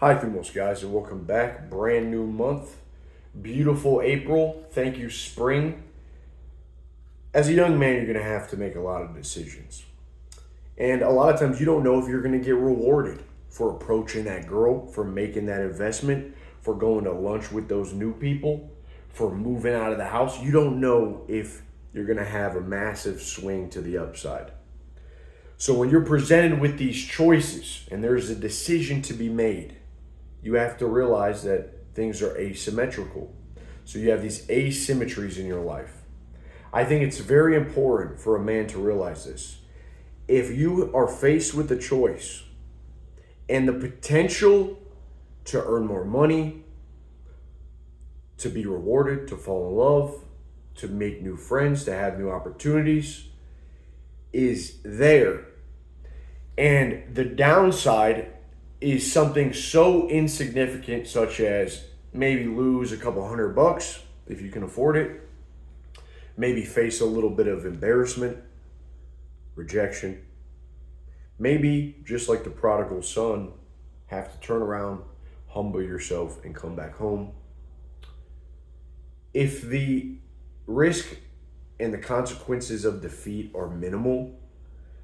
Hi, Thumos guys, and welcome back. Brand new month. Beautiful April. Thank you, spring. As a young man, you're going to have to make a lot of decisions. And a lot of times you don't know if you're going to get rewarded for approaching that girl, for making that investment, for going to lunch with those new people, for moving out of the house. You don't know if you're going to have a massive swing to the upside. So when you're presented with these choices and there's a decision to be made, you have to realize that things are asymmetrical. So you have these asymmetries in your life. I think it's very important for a man to realize this. If you are faced with a choice and the potential to earn more money, to be rewarded, to fall in love, to make new friends, to have new opportunities, is there, and the downside is something so insignificant, such as maybe lose a couple $100 if you can afford it, maybe face a little bit of embarrassment, rejection, maybe just like the prodigal son, have to turn around, humble yourself, and come back home. If the risk and the consequences of defeat are minimal,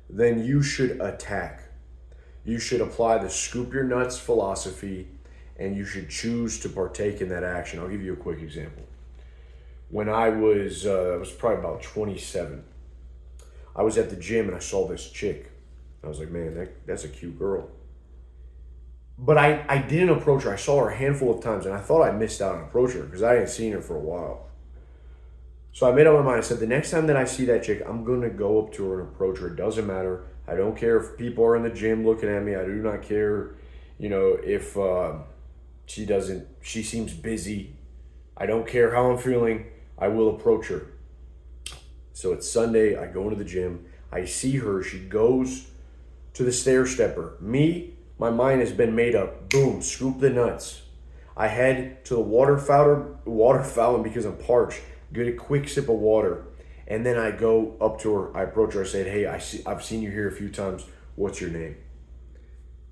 then you should attack. You should apply the scoop your nuts philosophy, and you should choose to partake in that action. I'll give you a quick example. When I was probably about 27, I was at the gym and I saw this chick. I was like, man, that's a cute girl. But I didn't approach her. I saw her a handful of times, and I thought I missed out on approaching her because I hadn't seen her for a while. So I made up my mind. I said, the next time that I see that chick, I'm going to go up to her and approach her. It doesn't matter. I don't care if people are in the gym looking at me. I do not care, if she seems busy. I don't care how I'm feeling. I will approach her. So it's Sunday. I go into the gym. I see her. She goes to the stair stepper. My mind has been made up. Boom, scoop the nuts. I head to the water fountain because I'm parched. Get a quick sip of water. And then I go up to her, I approach her, I said, hey, I've seen you here a few times. What's your name?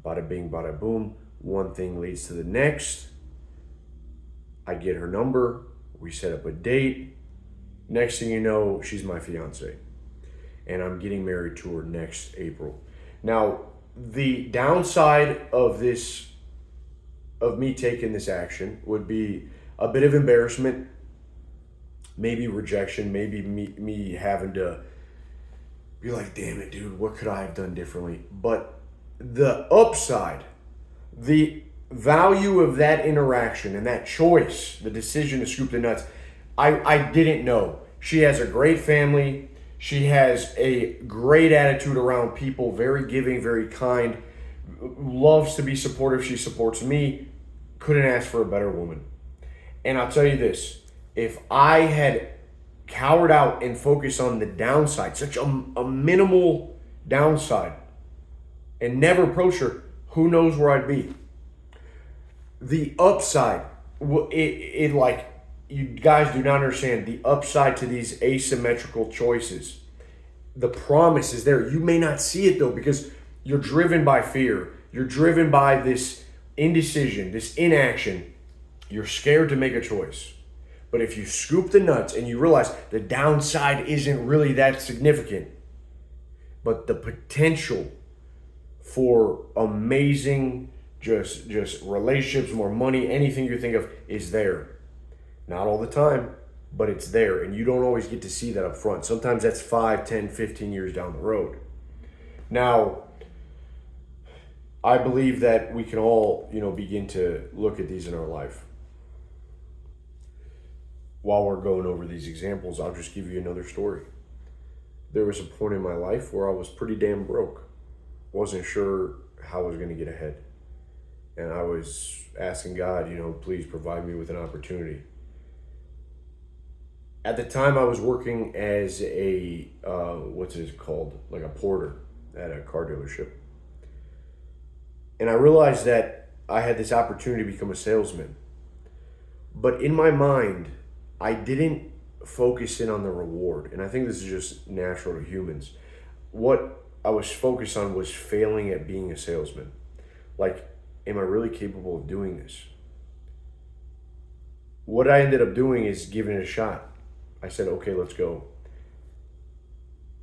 Bada bing, bada boom. One thing leads to the next. I get her number. We set up a date. Next thing you know, she's my fiance. And I'm getting married to her next April. Now, the downside of me taking this action would be a bit of embarrassment, maybe rejection, maybe me having to be like, damn it, dude, what could I have done differently? But the upside, the value of that interaction and that choice, the decision to scoop the nuts, I didn't know. She has a great family. She has a great attitude around people, very giving, very kind, loves to be supportive. She supports me. Couldn't ask for a better woman. And I'll tell you this, if I had cowered out and focused on the downside, such a minimal downside, and never approached her, who knows where I'd be. The upside, you guys do not understand the upside to these asymmetrical choices. The promise is there. You may not see it though, because you're driven by fear. You're driven by this indecision, this inaction. You're scared to make a choice. But if you scoop the nuts and you realize the downside isn't really that significant, but the potential for amazing just relationships, more money, anything you think of is there. Not all the time, but it's there. And you don't always get to see that up front. Sometimes that's 5, 10, 15 years down the road. Now, I believe that we can all, begin to look at these in our life. While we're going over these examples, I'll just give you another story. There was a point in my life where I was pretty damn broke. Wasn't sure how I was going to get ahead. And I was asking God, please provide me with an opportunity. At the time, I was working as a, like a porter at a car dealership. And I realized that I had this opportunity to become a salesman. But in my mind, I didn't focus in on the reward. And I think this is just natural to humans. What I was focused on was failing at being a salesman. Like, am I really capable of doing this? What I ended up doing is giving it a shot. I said, okay, let's go.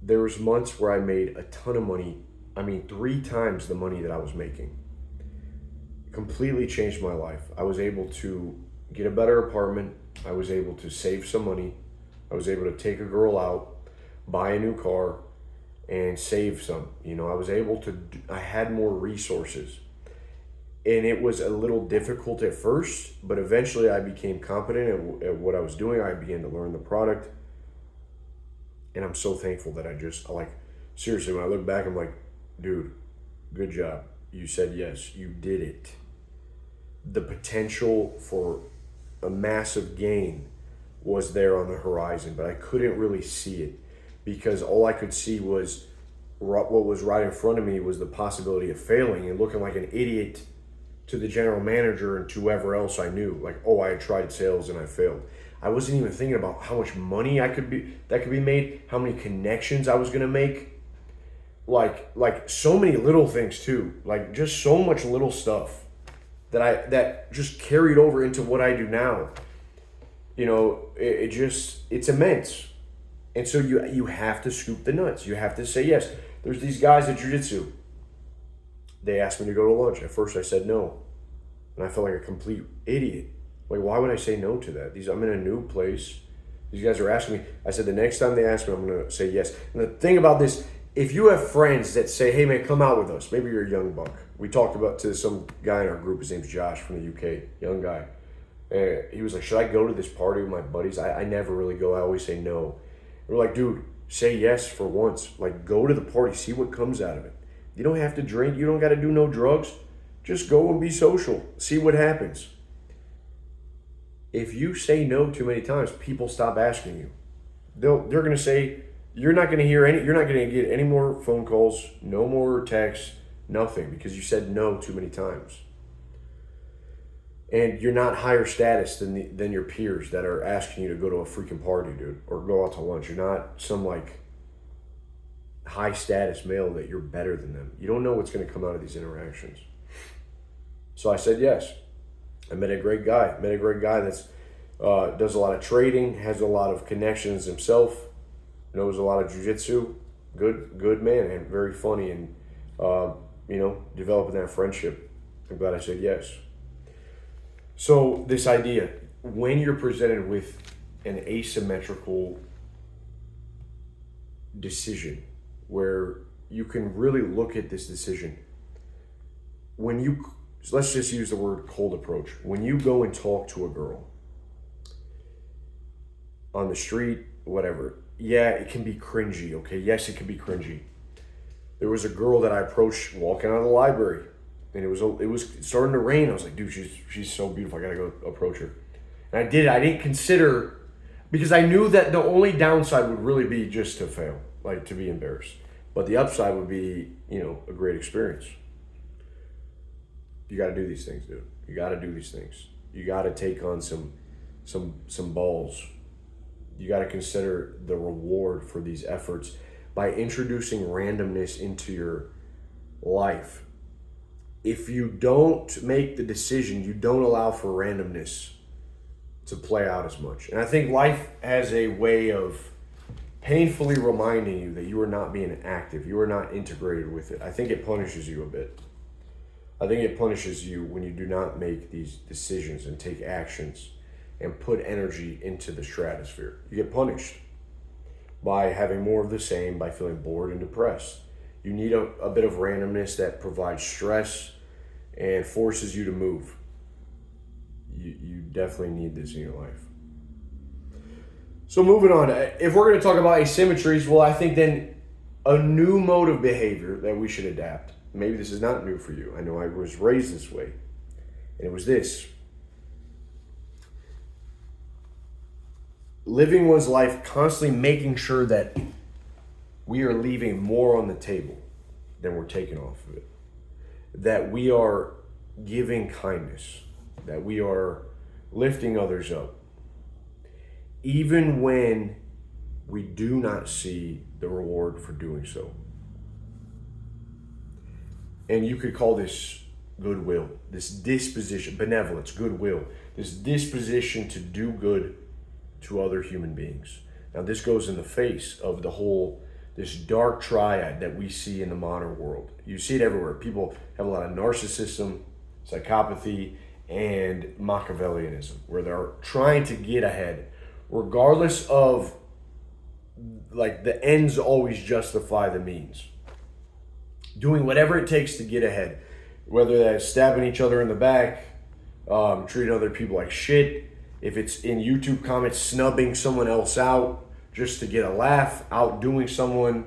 There was months where I made a ton of money. I mean, 3 times the money that I was making. Completely changed my life. I was able to get a better apartment. I was able to save some money. I was able to take a girl out, buy a new car, and save some. I was able to, I had more resources. And it was a little difficult at first, but eventually I became competent at what I was doing. I began to learn the product. And I'm so thankful that seriously, when I look back, I'm like, dude, good job. You said yes, you did it. The potential for a massive gain was there on the horizon, but I couldn't really see it because all I could see was what was right in front of me was the possibility of failing and looking like an idiot to the general manager and to whoever else I knew. Like, oh, I had tried sales and I failed. I wasn't even thinking about how much money that could be made, how many connections I was gonna make. Like so many little things too. Like just so much little stuff that just carried over into what I do now. It's immense. And so you have to scoop the nuts. You have to say yes. There's these guys at jiu-jitsu. They asked me to go to lunch. At first I said no. And I felt like a complete idiot. Like, why would I say no to that? I'm in a new place. These guys are asking me. I said the next time they ask me, I'm going to say yes. And the thing about this, if you have friends that say, hey man, come out with us. Maybe you're a young buck. We talked about to some guy in our group. His name's Josh from the UK, young guy. And he was like, should I go to this party with my buddies? I never really go. I always say no. And we're like, dude, say yes for once. Like, go to the party. See what comes out of it. You don't have to drink. You don't got to do no drugs. Just go and be social. See what happens. If you say no too many times, people stop asking you. They're going to say, you're not going to get any more phone calls, no more texts, nothing, because you said no too many times. And you're not higher status than your peers that are asking you to go to a freaking party, dude, or go out to lunch. You're not some high status male that you're better than them. You don't know what's going to come out of these interactions. So I said yes. I met a great guy that's does a lot of trading, has a lot of connections himself, knows a lot of jiu-jitsu, good man, and very funny, and developing that friendship. I'm glad I said yes. So this idea, when you're presented with an asymmetrical decision where you can really look at this decision, let's just use the word cold approach. When you go and talk to a girl on the street, whatever, yeah, it can be cringy, okay? Yes, it can be cringy. There was a girl that I approached walking out of the library, and it was starting to rain. I was like, dude, she's so beautiful. I gotta go approach her. And I did. I didn't consider, because I knew that the only downside would really be just to fail, like to be embarrassed. But the upside would be, a great experience. You got to do these things, dude. You got to do these things. You got to take on some balls. You got to consider the reward for these efforts by introducing randomness into your life. If you don't make the decision, you don't allow for randomness to play out as much. And I think life has a way of painfully reminding you that you are not being active. You are not integrated with it. I think it punishes you a bit. I think it punishes you when you do not make these decisions and take actions and put energy into the stratosphere. You get punished by having more of the same, by feeling bored and depressed. You need a bit of randomness that provides stress and forces you to move. You definitely need this in your life. So moving on, if we're going to talk about asymmetries, well, I think then a new mode of behavior that we should adapt. Maybe this is not new for you. I know I was raised this way. And it was this. Living one's life constantly making sure that we are leaving more on the table than we're taking off of it. That we are giving kindness. That we are lifting others up. Even when we do not see the reward for doing so. And you could call this goodwill, this disposition, benevolence, goodwill, this disposition to do good to other human beings. Now, this goes in the face of this dark triad that we see in the modern world. You see it everywhere. People have a lot of narcissism, psychopathy, and Machiavellianism, where they're trying to get ahead, regardless of, like, the ends always justify the means. Doing whatever it takes to get ahead, whether that's stabbing each other in the back, treating other people like shit. If it's in YouTube comments, snubbing someone else out just to get a laugh, outdoing someone.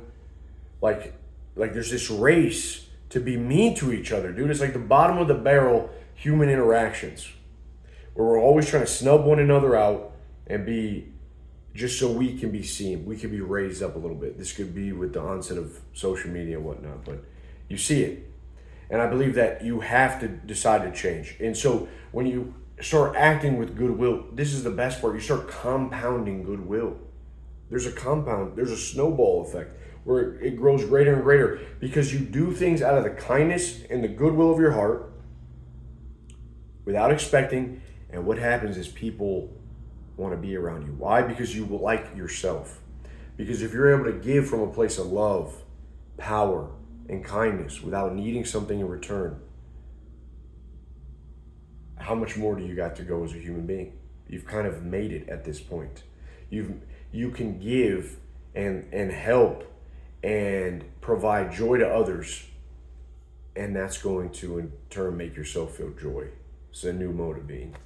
Like there's this race to be mean to each other, dude. It's like the bottom of the barrel human interactions, where we're always trying to snub one another out and be, just so we can be seen, we can be raised up a little bit. This could be with the onset of social media and whatnot, but you see it. And I believe that you have to decide to change. And so when you start acting with goodwill, this is the best part. You start compounding goodwill. There's a snowball effect where it grows greater and greater because you do things out of the kindness and the goodwill of your heart without expecting. And what happens is people want to be around you. Why? Because you like yourself. Because if you're able to give from a place of love, power, and kindness without needing something in return, how much more do you got to go as a human being? You've kind of made it at this point. You can give and help and provide joy to others, and that's going to in turn make yourself feel joy. It's a new mode of being.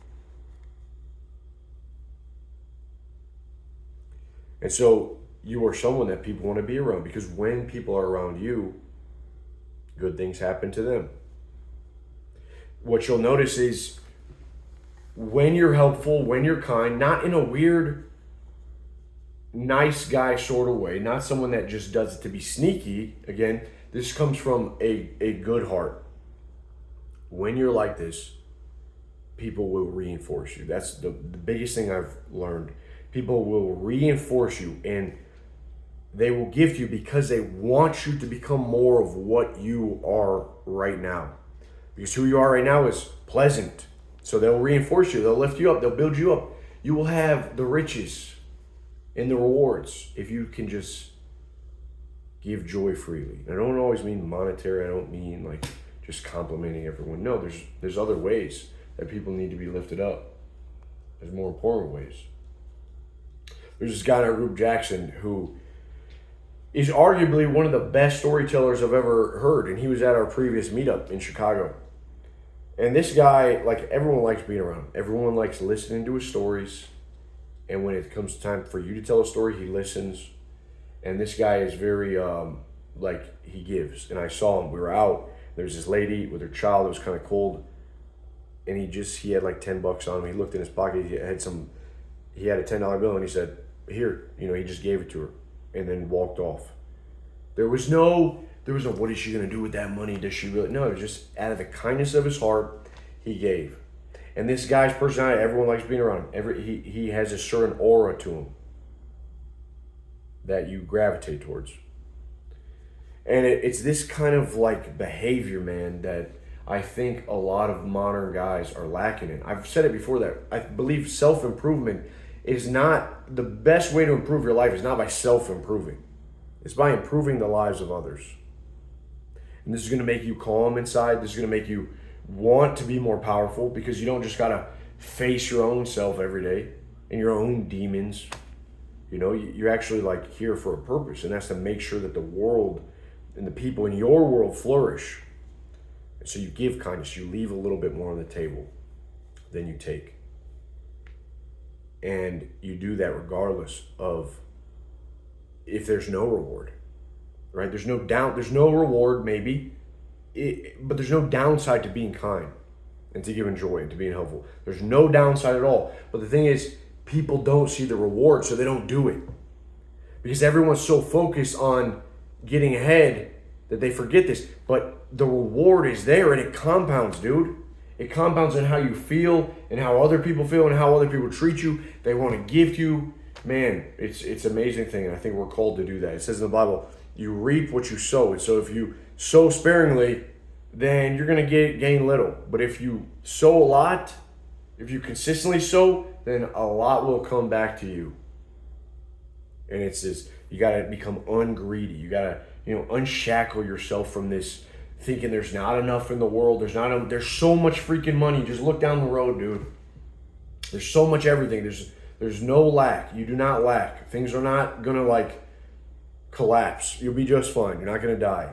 And so you are someone that people want to be around, because when people are around you, good things happen to them. What you'll notice is when you're helpful, when you're kind, not in a weird, nice guy sort of way, not someone that just does it to be sneaky. Again, this comes from a good heart. When you're like this, people will reinforce you. That's the biggest thing I've learned. People will reinforce you, and they will give to you because they want you to become more of what you are right now. Because who you are right now is pleasant. So they'll reinforce you. They'll lift you up. They'll build you up. You will have the riches and the rewards if you can just give joy freely. I don't always mean monetary. I don't mean like just complimenting everyone. No, there's other ways that people need to be lifted up. There's more important ways. There's this guy in our group, Jackson, who is arguably one of the best storytellers I've ever heard. And he was at our previous meetup in Chicago. And this guy, like, everyone likes being around him. Everyone likes listening to his stories. And when it comes time for you to tell a story, he listens. And this guy is very, he gives. And I saw him. We were out. There's this lady with her child. It was kind of cold. And he had like $10 on him. He looked in his pocket. He had a $10 bill, and he said, "Here." He just gave it to her and then walked off. There was no, what is she going to do with that money? Does she really? No, it was just out of the kindness of his heart, he gave. And this guy's personality, everyone likes being around him. He has a certain aura to him that you gravitate towards. And it's this kind of like behavior, man, that I think a lot of modern guys are lacking in. I've said it before that I believe self-improvement is not, the best way to improve your life is not by self-improving. It's by improving the lives of others. And this is going to make you calm inside. This is going to make you want to be more powerful, because you don't just got to face your own self every day and your own demons. You're actually like here for a purpose, and that's to make sure that the world and the people in your world flourish. And so you give kindness. You leave a little bit more on the table than you take. And you do that regardless of if there's no reward, right? There's no reward maybe, but there's no downside to being kind and to giving joy and to being helpful. There's no downside at all. But the thing is, people don't see the reward, so they don't do it. Because everyone's so focused on getting ahead that they forget this. But the reward is there, and it compounds, dude. It compounds in how you feel and how other people feel and how other people treat you. They want to give to you. Man, it's an amazing thing, and I think we're called to do that. It says in the Bible, you reap what you sow. And so if you sow sparingly, then you're going to gain little. But if you sow a lot, if you consistently sow, then a lot will come back to you. And it's this, you got to become ungreedy. You got to, unshackle yourself from this thinking there's not enough in the world. There's so much freaking money. Just look down the road, dude. There's so much everything. There's no lack. You do not lack. Things are not going to collapse. You'll be just fine. You're not going to die.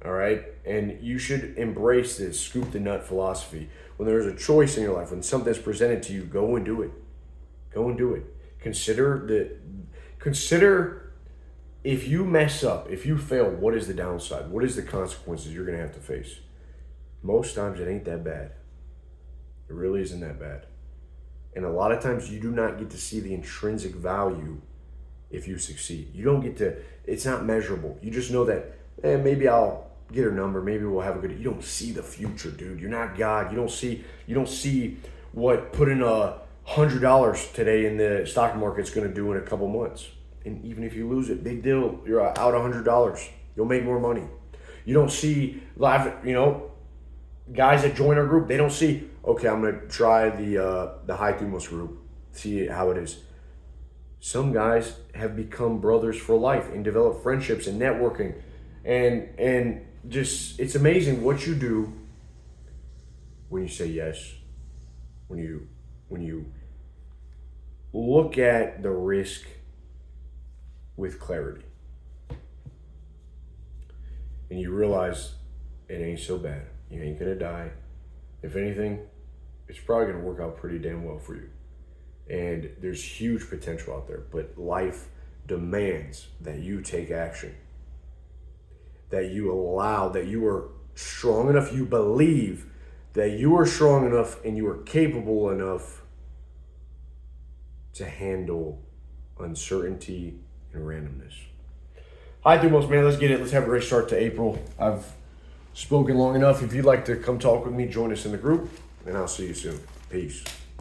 All right? And you should embrace this scoop the nut philosophy. When there's a choice in your life, when something's presented to you, go and do it. Go and do it. Consider if you mess up, if you fail, what is the downside? What is the consequences you're going to have to face? Most times it ain't that bad. It really isn't that bad. And a lot of times you do not get to see the intrinsic value if you succeed. You don't get to, it's not measurable. You just know that, maybe I'll get her number, maybe we'll have a good, you don't see the future, dude. You're not God. You don't see what putting $100 today in the stock market's going to do in a couple months. And even if you lose it, big deal. You're out $100. You'll make more money. You don't see guys that join our group. They don't see, okay, I'm going to try the high Thumos group, see how it is. Some guys have become brothers for life and develop friendships and networking, and just it's amazing what you do when you say yes, when you look at the risk with clarity, and you realize it ain't so bad. You ain't gonna die. If anything, it's probably gonna work out pretty damn well for you. And there's huge potential out there, but life demands that you take action, that you allow, that you are strong enough, you believe that you are strong enough and you are capable enough to handle uncertainty and randomness. Hi, Thumos, man. Let's get it. Let's have a great start to April. I've spoken long enough. If you'd like to come talk with me, join us in the group, and I'll see you soon. Peace.